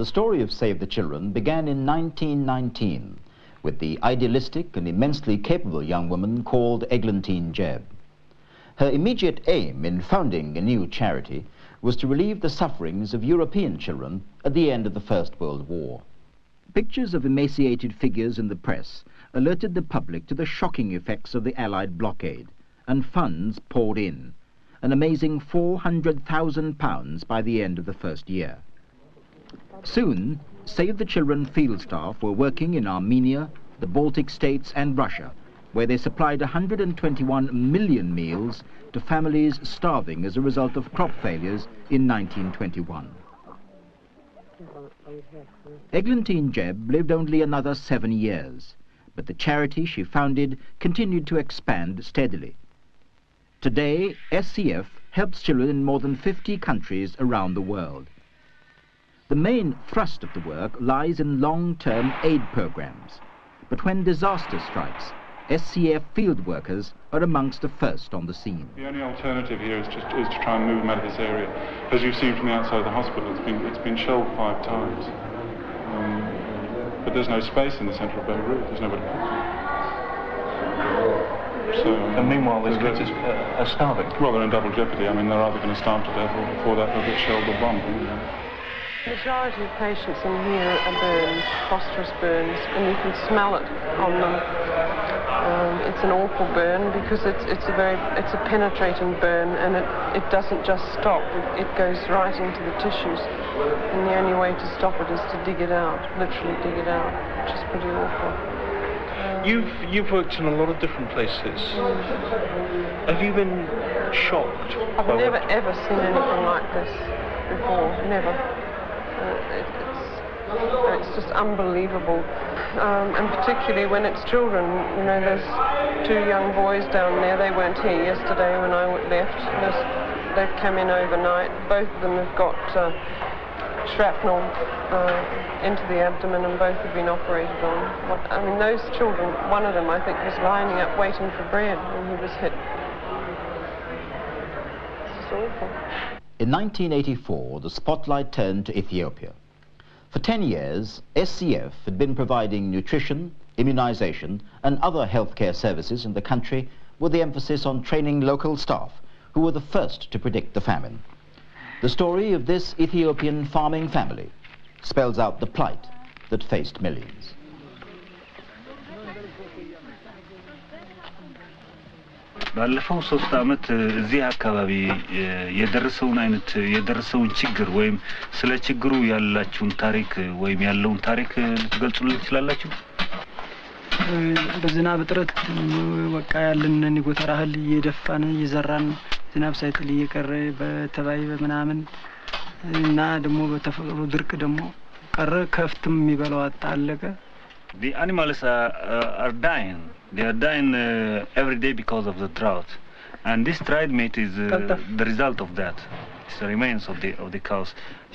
The story of Save the Children began in 1919 with the idealistic and immensely capable young woman called Eglantine Jebb. Her immediate aim in founding a new charity was to relieve the sufferings of European children at the end of the First World War. Pictures of emaciated figures in the press alerted the public to the shocking effects of the Allied blockade, and funds poured in, an amazing £400,000 by the end of the first year. Soon, Save the Children field staff were working in Armenia, the Baltic states and Russia, where they supplied 121 million meals to families starving as a result of crop failures in 1921. Eglantine Jebb lived only another 7 years, but the charity she founded continued to expand steadily. Today, S.C.F. helps children in more than 50 countries around the world. The main thrust of the work lies in long-term aid programs, but when disaster strikes, S.C.F. field workers are amongst the first on the scene. The only alternative here is to try and move them out of this area. As you've seen from the outside of the hospital, it's been shelled 5 times. But there's no space in the centre of Beirut. There's nobody to put them. So, and meanwhile, these kids are starving. Well, they're in double jeopardy. I mean, they're either going to starve to death, or before that they'll get shelled or bombed. The majority of patients in here are burns, phosphorus burns, and you can smell it on them. It's an awful burn because it's a penetrating burn, and it doesn't just stop. It goes right into the tissues, and the only way to stop it is to dig it out, literally dig it out, which is pretty awful. You've worked in a lot of different places. Have you been shocked? I've never ever seen anything like this before, never. It's just unbelievable, and particularly when it's children. You know, there's 2 young boys down there. They weren't here yesterday when I left. They've come in overnight. Both of them have got shrapnel into the abdomen, and both have been operated on. I mean, those children, one of them I think was lining up waiting for bread when he was hit. It's awful. In 1984, the spotlight turned to Ethiopia. For 10 years, S.C.F. had been providing nutrition, immunization, and other healthcare services in the country with the emphasis on training local staff who were the first to predict the famine. The story of this Ethiopian farming family spells out the plight that faced millions. ባለፈው 3 ዓመት እዚህ አካባቢ የደረሰውን ችግር ወይም ስለ ችግሩ ያላችሁን ታሪክ ወይም ያለውን ታሪክ ልትገልጹልን ትችላላችሁ? በዝናብ እጥረት ወቃ ያለንን ጎተራ እህል እየደፋን እየዘራን ዝናብ ሳይጥል እየቀረ በተባይ በመናምን እና ደግሞ በተፈጥሮ ድርቅ ደግሞ ቀረ ከፍትም የሚበላው አጣለቀ። The animals are dying. They are dying every day because of the drought, and this dried meat is the result of that. It's the remains of the cows.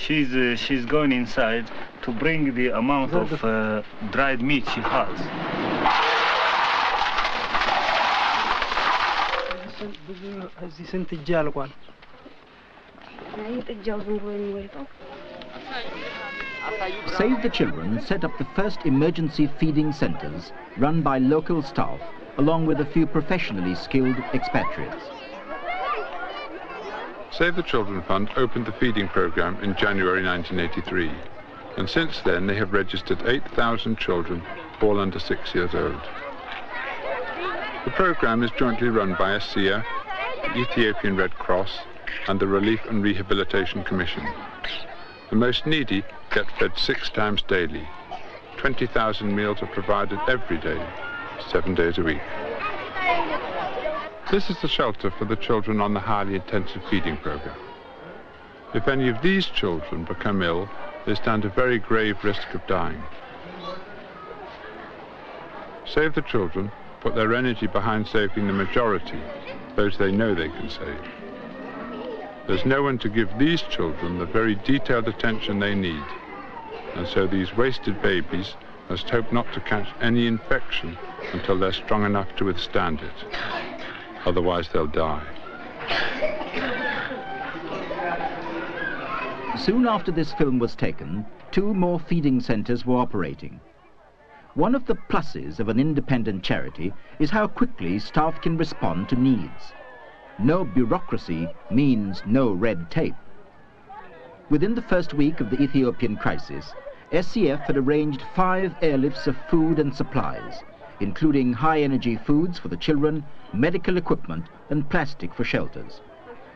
She's going inside to bring the amount of dried meat she has. Save the Children set up the first emergency feeding centers run by local staff along with a few professionally skilled expatriates. Save the Children Fund opened the feeding program in January 1983, and since then they have registered 8,000 children, all under 6 years old. The program is jointly run by S.C.F, the Ethiopian Red Cross and the Relief and Rehabilitation Commission. The most needy get fed 6 times daily. 20,000 meals are provided every day, 7 days a week. This is the shelter for the children on the highly intensive feeding program. If any of these children become ill, they stand a very grave risk of dying. Save the Children put their energy behind saving the majority, those they know they can save. There's no one to give these children the very detailed attention they need, and so these wasted babies must hope not to catch any infection until they're strong enough to withstand it. Otherwise they'll die. Soon after this film was taken, 2 more feeding centres were operating. One of the pluses of an independent charity is how quickly staff can respond to needs. No bureaucracy means no red tape. Within the first week of the Ethiopian crisis, S.C.F. had arranged 5 airlifts of food and supplies, including high-energy foods for the children, medical equipment and plastic for shelters.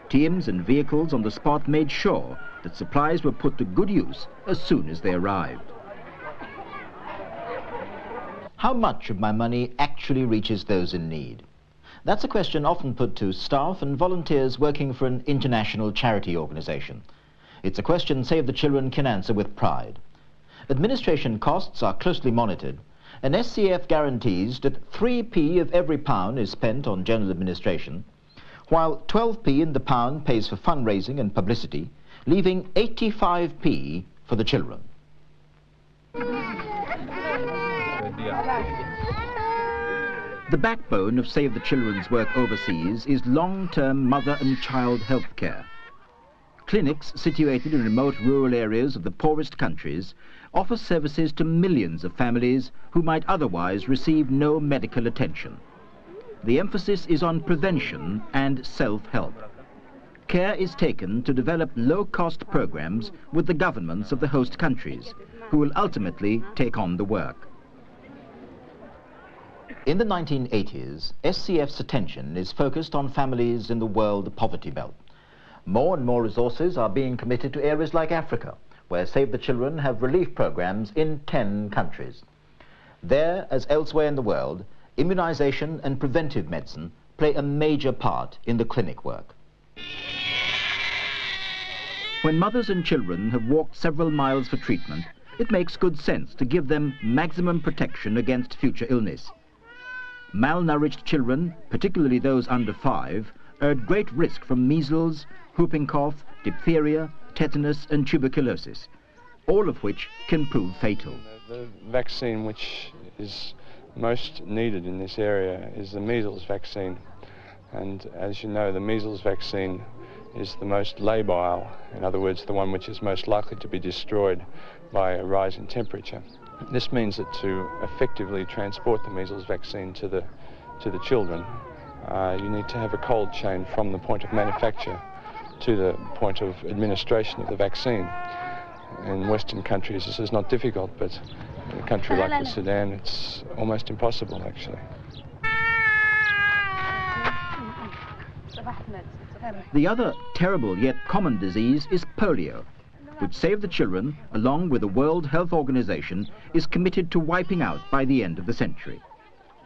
Teams and vehicles on the spot made sure that supplies were put to good use as soon as they arrived. How much of my money actually reaches those in need? That's a question often put to staff and volunteers working for an international charity organization. It's a question Save the Children can answer with pride. Administration costs are closely monitored, and S.C.F. guarantees that 3p of every pound is spent on general administration, while 12p in the pound pays for fundraising and publicity, leaving 85p for the children. The backbone of Save the Children's work overseas is long-term mother and child health care. Clinics situated in remote rural areas of the poorest countries offer services to millions of families who might otherwise receive no medical attention. The emphasis is on prevention and self-help. Care is taken to develop low-cost programs with the governments of the host countries, who will ultimately take on the work. In the 1980s, S.C.F.'s attention is focused on families in the world poverty belt. More and more resources are being committed to areas like Africa, where Save the Children have relief programs in 10 countries. There, as elsewhere in the world, immunization and preventive medicine play a major part in the clinic work. When mothers and children have walked several miles for treatment, it makes good sense to give them maximum protection against future illness. Malnourished children, particularly those under 5, are at great risk from measles, whooping cough, diphtheria, tetanus and tuberculosis, all of which can prove fatal. The vaccine which is most needed in this area is the measles vaccine. And as you know, the measles vaccine is the most labile, in other words, the one which is most likely to be destroyed by a rise in temperature. This means that to effectively transport the measles vaccine to the children, you need to have a cold chain from the point of manufacture to the point of administration of the vaccine. In Western countries this is not difficult, but in a country like the Sudan it's almost impossible actually. The other terrible yet common disease is polio, which Save the Children, along with the World Health Organization, is committed to wiping out by the end of the century.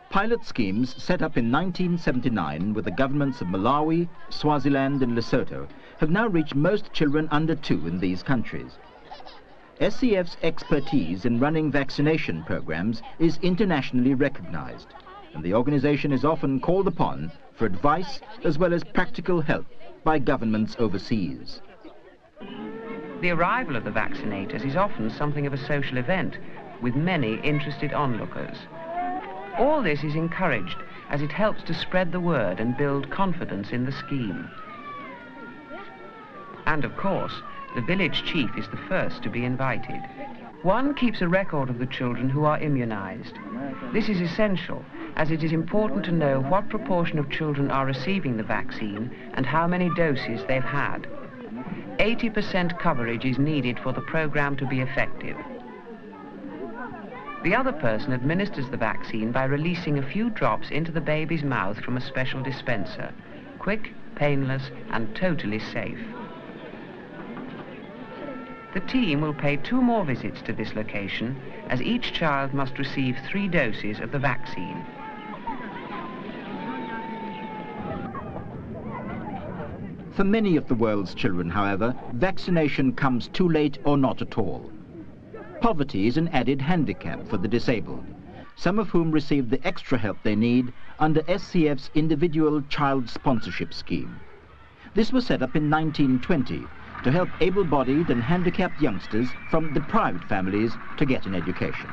Pilot schemes set up in 1979 with the governments of Malawi, Swaziland and Lesotho have now reached most children under 2 in these countries. S.C.F.'s expertise in running vaccination programs is internationally recognized, and the organization is often called upon for advice as well as practical help by governments overseas. The arrival of the vaccinators is often something of a social event, with many interested onlookers. All this is encouraged as it helps to spread the word and build confidence in the scheme. And of course, the village chief is the first to be invited. One keeps a record of the children who are immunized. This is essential, as it is important to know what proportion of children are receiving the vaccine and how many doses they've had. 80% coverage is needed for the program to be effective. The other person administers the vaccine by releasing a few drops into the baby's mouth from a special dispenser. Quick, painless, and totally safe. The team will pay 2 more visits to this location, as each child must receive 3 doses of the vaccine. For many of the world's children, however, vaccination comes too late or not at all. Poverty is an added handicap for the disabled, some of whom receive the extra help they need under S.C.F.'s individual child sponsorship scheme. This was set up in 1920 to help able-bodied and handicapped youngsters from deprived families to get an education.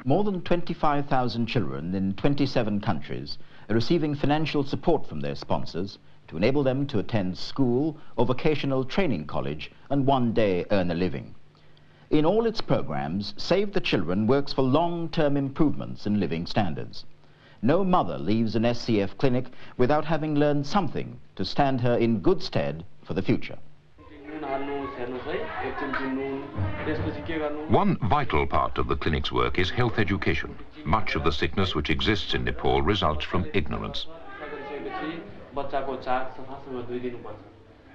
More than 25,000 children in 27 countries are receiving financial support from their sponsors to enable them to attend school or vocational training college and one day earn a living. In all its programs, Save the Children works for long-term improvements in living standards. No mother leaves an S.C.F. clinic without having learned something to stand her in good stead for the future. One vital part of the clinic's work is health education. Much of the sickness which exists in Nepal results from ignorance.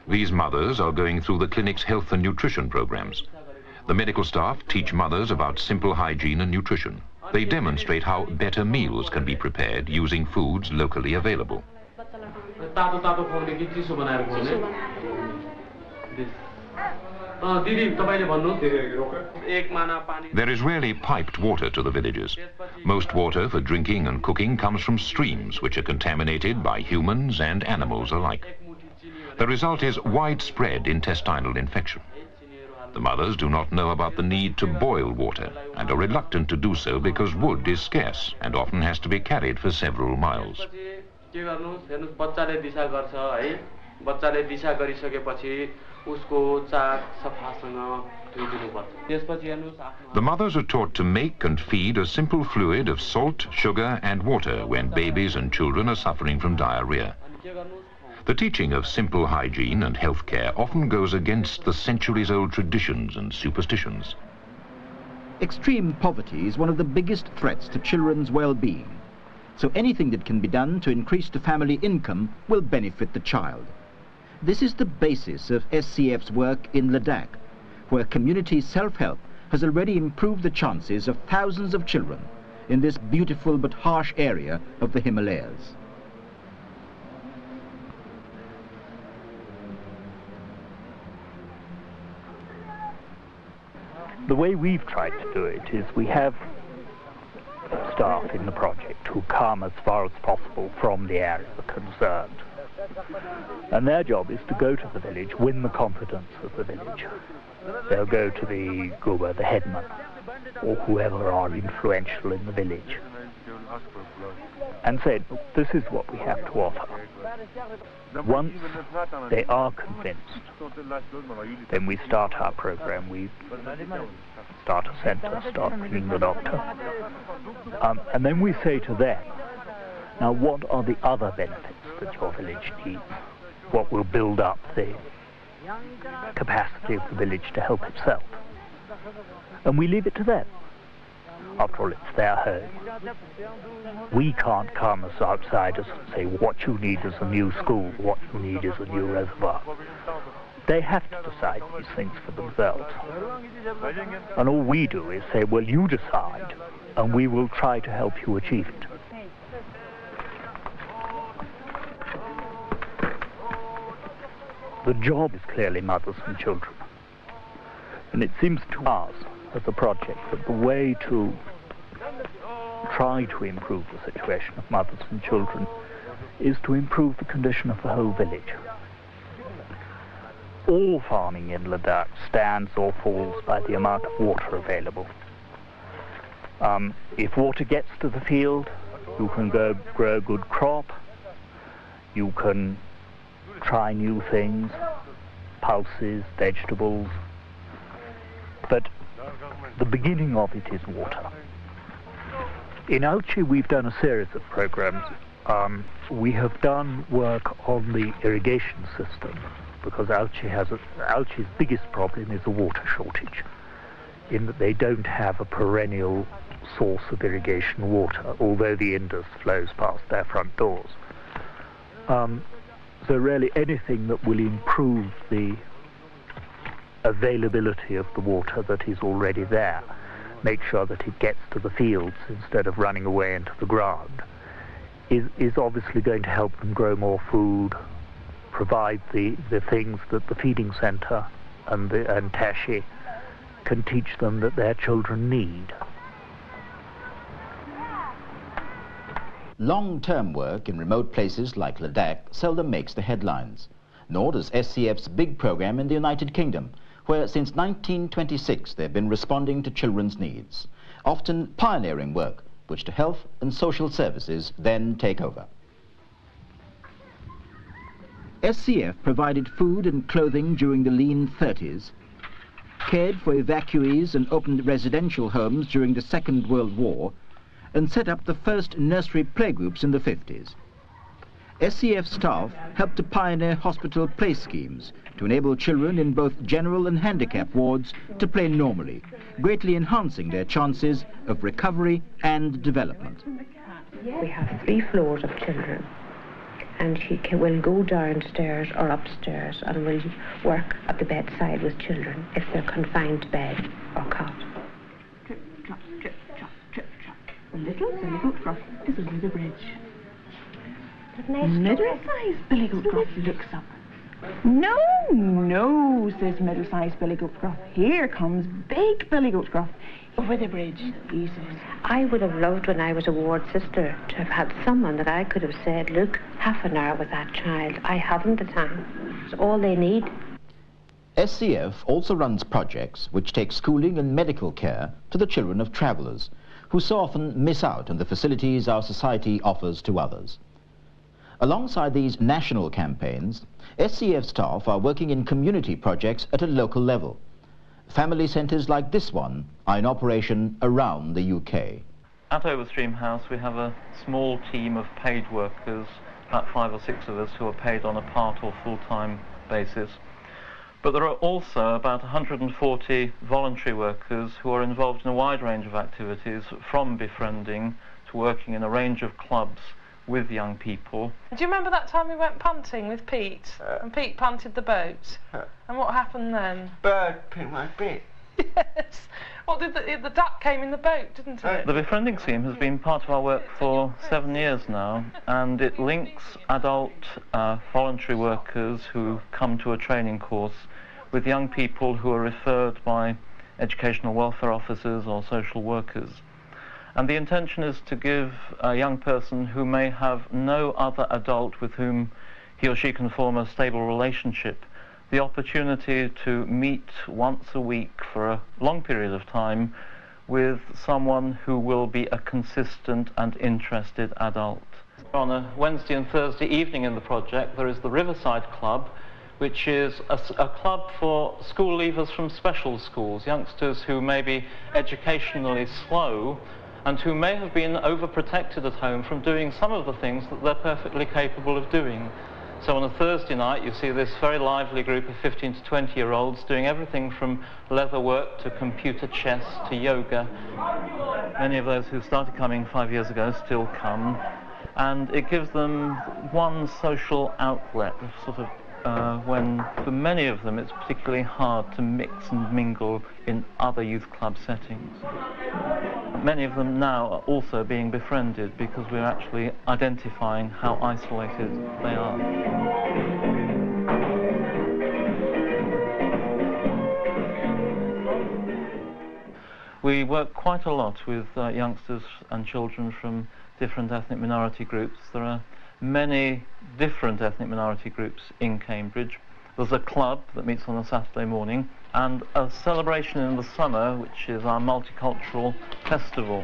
These mothers are going through the clinic's health and nutrition programs. The medical staff teach mothers about simple hygiene and nutrition. They demonstrate how better meals can be prepared using foods locally available. There is rarely piped water to the villages. Most water for drinking and cooking comes from streams which are contaminated by humans and animals alike. The result is widespread intestinal infection. The mothers do not know about the need to boil water and are reluctant to do so because wood is scarce and often has to be carried for several miles. The mothers are taught to make and feed a simple fluid of salt, sugar and water when babies and children are suffering from diarrhea. The teaching of simple hygiene and health care often goes against the centuries-old traditions and superstitions. Extreme poverty is one of the biggest threats to children's well-being, so anything that can be done to increase the family income will benefit the child. This is the basis of S.C.F's work in Ladakh, where community self-help has already improved the chances of thousands of children in this beautiful but harsh area of the Himalayas. The way we've tried to do it is we have staff in the project who come as far as possible from the area concerned. And their job is to go to the village, win the confidence of the village. They'll go to the Guba, the headman, or whoever are influential in the village, and say, this is what we have to offer. Once they are convinced, then we start our program. We start a center, start bringing the doctor. And then we say to them, now what are the other benefits that your village needs? What will build up the capacity of the village to help itself? And we leave it to them. After all, it's their home. We can't come as outsiders and say what you need is a new school, what you need is a new reservoir. They have to decide these things for themselves. And all we do is say, well, you decide, and we will try to help you achieve it. The job is clearly mothers and children. And it seems to us as a project that the way to try to improve the situation of mothers and children is to improve the condition of the whole village. All farming in Ladakh stands or falls by the amount of water available. If water gets to the field, you can go grow a good crop, you can try new things, pulses, vegetables, but the beginning of it is water. In Alchi we've done a series of programs. We have done work on the irrigation system because Alchi's biggest problem is a water shortage, in that they don't have a perennial source of irrigation water, although the Indus flows past their front doors. So really anything that will improve the availability of the water that is already there, make sure that it gets to the fields instead of running away into the ground, is obviously going to help them grow more food, provide the things that the feeding centre and Tashi can teach them that their children need. Long-term work in remote places like Ladakh seldom makes the headlines, nor does S.C.F's big program in the United Kingdom, where since 1926 they've been responding to children's needs, often pioneering work which the health and social services then take over. S.C.F. provided food and clothing during the lean 30s cared for evacuees and opened residential homes during the Second World War, and set up the first nursery playgroups in the 50s. S.C.F staff helped to pioneer hospital play schemes to enable children in both general and handicap wards to play normally, greatly enhancing their chances of recovery and development. We have 3 floors of children, and she will go downstairs or upstairs and will work at the bedside with children if they're confined to bed or cot. Trip, trap, trip, trap, trip, trap. The little cross is under the bridge. Middle-sized Billy Goat Gruff looks up. No, no, says middle-sized Billy Goat Gruff. Here comes big Billy Goat Gruff over the bridge, he says. I would have loved when I was a ward sister to have had someone that I could have said, look, half an hour with that child. I haven't the time. It's all they need. S.C.F also runs projects which take schooling and medical care to the children of travellers, who so often miss out on the facilities our society offers to others. Alongside these national campaigns, S.C.F staff are working in community projects at a local level. Family centres like this one are in operation around the UK. At Overstream House we have a small team of paid workers, about 5 or 6 of us, who are paid on a part or full-time basis. But there are also about 140 voluntary workers who are involved in a wide range of activities, from befriending to working in a range of clubs with young people. Do you remember that time we went punting with Pete? And Pete punted the boat? And what happened then? Bird picked my bit. Yes. What did the duck came in the boat, didn't it? The befriending scheme has been part of our work for 7 years now, and it links adult voluntary workers who come to a training course with young people who are referred by educational welfare officers or social workers. And the intention is to give a young person who may have no other adult with whom he or she can form a stable relationship the opportunity to meet once a week for a long period of time with someone who will be a consistent and interested adult. On a Wednesday and Thursday evening in the project there is the Riverside Club, which is a club for school leavers from special schools, youngsters who may be educationally slow and who may have been overprotected at home from doing some of the things that they're perfectly capable of doing. So on a Thursday night you see this very lively group of 15 to 20-year-olds doing everything from leather work to computer chess to yoga. Many of those who started coming 5 years ago still come, and it gives them one social outlet, sort of when for many of them it's particularly hard to mix and mingle in other youth club settings. Many of them now are also being befriended because we're actually identifying how isolated they are. We work quite a lot with youngsters and children from different ethnic minority groups. There are many different ethnic minority groups in Cambridge. There's a club that meets on a Saturday morning and a celebration in the summer, which is our multicultural festival.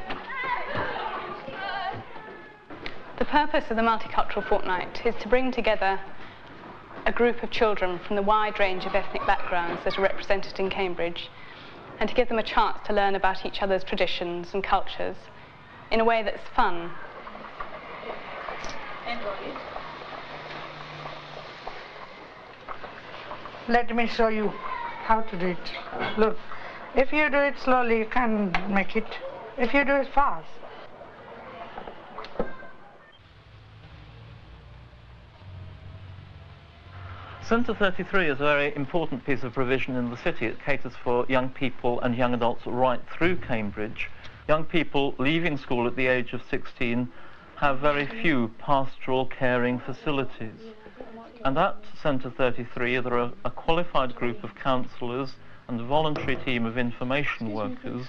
The purpose of the Multicultural Fortnight is to bring together a group of children from the wide range of ethnic backgrounds that are represented in Cambridge, and to give them a chance to learn about each other's traditions and cultures in a way that's fun. Let me show you how to do it. Look, if you do it slowly, you can make it. If you do it fast. Centre 33 is a very important piece of provision in the city. It caters for young people and young adults right through Cambridge. Young people leaving school at the age of 16 have very few pastoral caring facilities. And at Centre 33 there are a qualified group of counsellors and a voluntary team of information workers,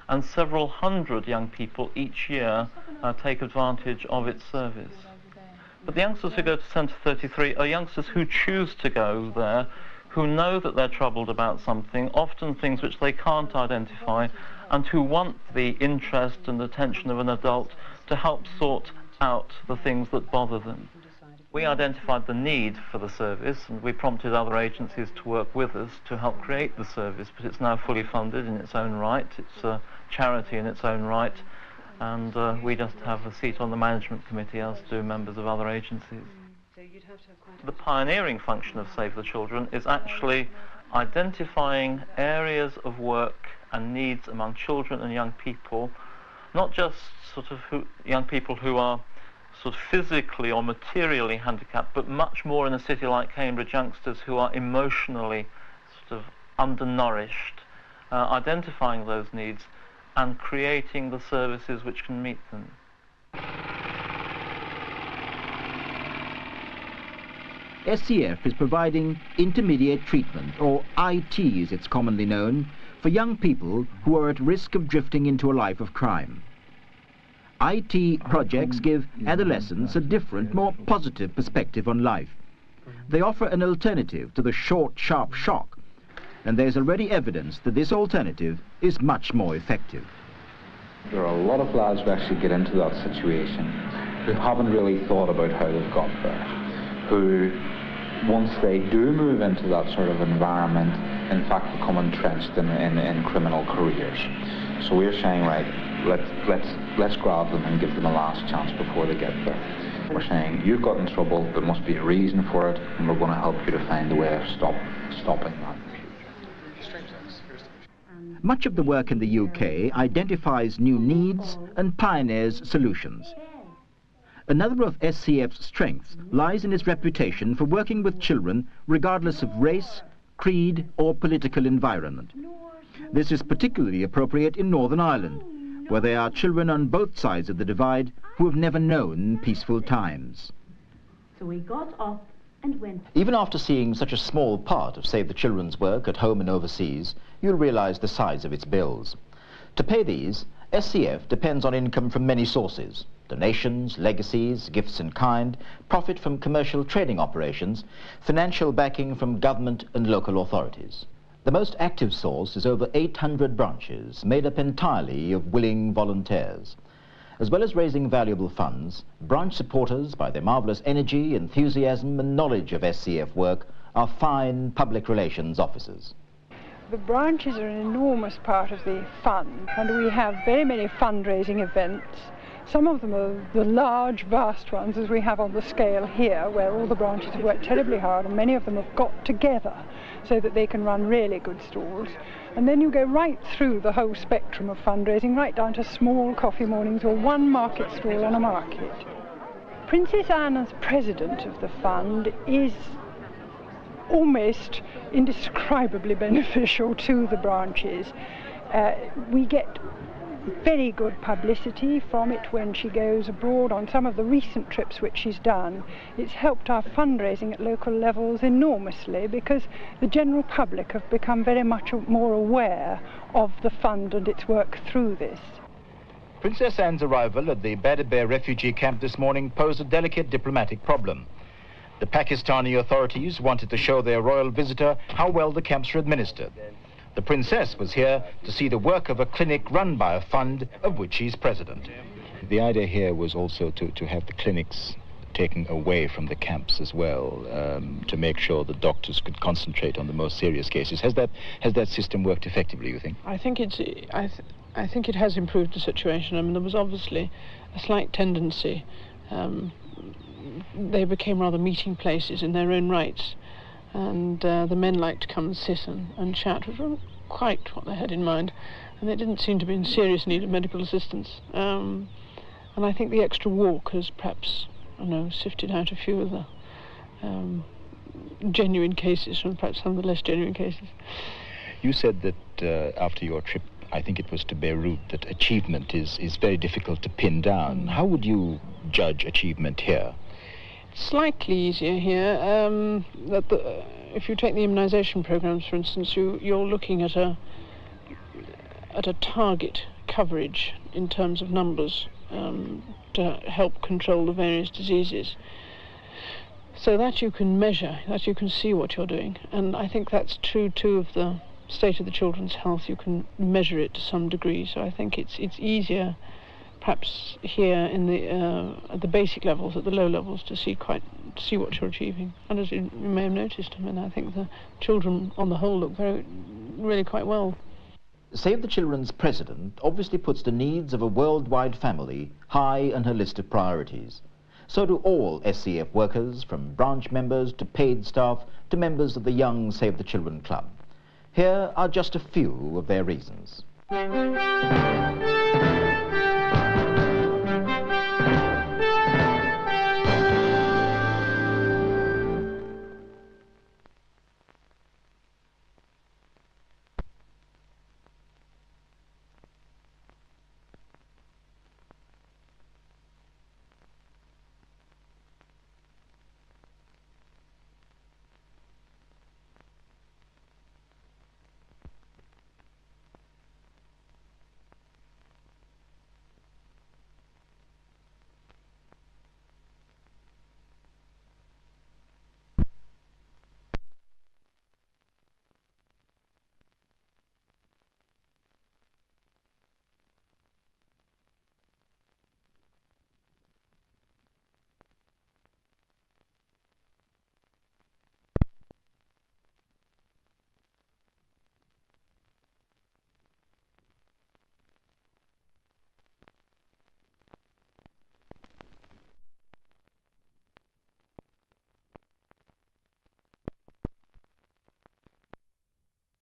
and several hundred young people each year take advantage of its service. But the youngsters who go to Centre 33 are youngsters who choose to go there, who know that they're troubled about something, often things which they can't identify, and who want the interest and attention of an adult to help sort out the things that bother them. We identified the need for the service, and we prompted other agencies to work with us to help create the service, but it's now fully funded in its own right. It's a charity in its own right, and we just have a seat on the management committee, as do members of other agencies. The pioneering function of Save the Children is actually identifying areas of work and needs among children and young people, not just sort of young people who are sort of physically or materially handicapped, but much more in a city like Cambridge, youngsters who are emotionally sort of undernourished, identifying those needs and creating the services which can meet them. S.C.F. is providing intermediate treatment, or IT as it's commonly known, for young people who are at risk of drifting into a life of crime. IT projects give adolescents a different, more positive perspective on life. They offer an alternative to the short, sharp shock, and there's already evidence that this alternative is much more effective. There are a lot of lads who actually get into that situation who haven't really thought about how they've got there, who, once they do move into that sort of environment, in fact become entrenched in criminal careers. So we're saying, right, let's grab them and give them a last chance before they get there. We're saying, you've got in trouble, there must be a reason for it, and we're going to help you to find a way of stopping that. Much of the work in the UK identifies new needs and pioneers solutions. Another of S.C.F's strengths lies in its reputation for working with children regardless of race, creed or political environment. This is particularly appropriate in Northern Ireland, where there are children on both sides of the divide who have never known peaceful times. So we got up and went. Even after seeing such a small part of Save the Children's work at home and overseas, you'll realize the size of its bills. To pay these, S.C.F. depends on income from many sources: donations, legacies, gifts in kind, profit from commercial trading operations, financial backing from government and local authorities. The most active source is over 800 branches, made up entirely of willing volunteers. As well as raising valuable funds, branch supporters, by their marvellous energy, enthusiasm and knowledge of S.C.F. work, are fine public relations officers. The branches are an enormous part of the fund, and we have very many fundraising events. Some of them are the large, vast ones, as we have on the scale here, where all the branches have worked terribly hard, and many of them have got together so that they can run really good stalls. And then you go right through the whole spectrum of fundraising, right down to small coffee mornings or one market stall on a market. Princess Anne, as president of the fund, is almost indescribably beneficial to the branches. We get very good publicity from it when she goes abroad on some of the recent trips which she's done. It's helped our fundraising at local levels enormously because the general public have become very much more aware of the fund and its work through this. Princess Anne's arrival at the Badabir refugee camp this morning posed a delicate diplomatic problem. The Pakistani authorities wanted to show their royal visitor how well the camps are administered. The princess was here to see the work of a clinic run by a fund of which she's president. The idea here was also to have the clinics taken away from the camps as well, to make sure the doctors could concentrate on the most serious cases. Has that system worked effectively, you think? I think I think it has improved the situation. I mean, there was obviously a slight tendency. They became rather meeting places in their own rights, and the men liked to come and sit and chat, which wasn't quite what they had in mind, and they didn't seem to be in serious need of medical assistance. And I think the extra walk has perhaps, I don't know, sifted out a few of the genuine cases from perhaps some of the less genuine cases. You said that after your trip, I think it was to Beirut, that achievement is very difficult to pin down. How would you judge achievement here? Slightly easier here. If you take the immunisation programs, for instance, you're looking at a target coverage in terms of numbers to help control the various diseases. So that you can measure, that you can see what you're doing. And I think that's true too of the state of the children's health. You can measure it to some degree. So I think it's easier perhaps here in at the basic levels, at the low levels, to see quite see what you're achieving. And as you may have noticed, I mean, I think the children on the whole look really quite well. Save the Children's president obviously puts the needs of a worldwide family high on her list of priorities. So do all S.C.F. workers, from branch members to paid staff to members of the Young Save the Children Club. Here are just a few of their reasons.